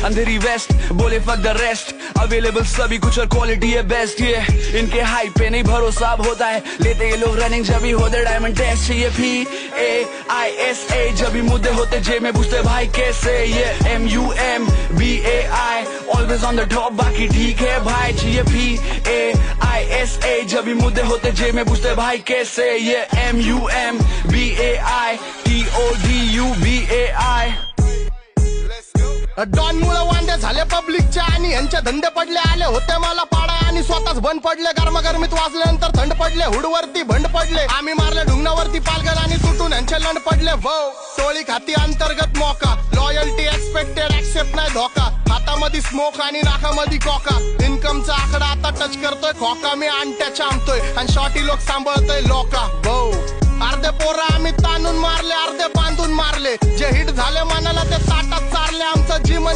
Andheri waste बोले फक the rest, available सभी कुछ और क्वालिटी है बेस्ट। ये इनके हाइप पे नहीं भरोसा अब होता है, लेते ये लोग रनिंग जब भी होते डायमंड टेस्ट। ये PAISA जब भी मुद्दे होते जेब में पूछते भाई कैसे। ये MUMBAI always on the top, बाकी ठीक है भाई। ये PAISA जब भी मुद्दे होते जेब में पूछते भाई कैसे। ये MUMBAI TODUBAI। डॉन मुळे वांदे झाले पब्लिकचे आणि यांचे धंदे पडले, आले होते मला पाडा आणि स्वतःच बंद पडले। गरमागरमीत वाजल्यानंतर थंड पडले, हुडवरती भंड पडले, आम्ही मारले ढुंगणावरती पालघर आणि तुटून यांचे लंड पडले। टोळी खाती अंतर्गत मोका, लॉयल्टी एक्सपेक्टेड एक्सेप्ट नाही धोका, हातामध्ये स्मोक आणि नाकामध्ये कोका, इन्कमचा आकडा आता टच करतोय खोका, मी अंट्याच्या आमतोय आणि शॉर्टी लोक सांभाळतोय लोका। अर्धे पोरं आम्ही ताणून मारले, अर्धे बांधून मारले, जे हिट झाले मनाला ते ताटात चारले, आमचं जीवन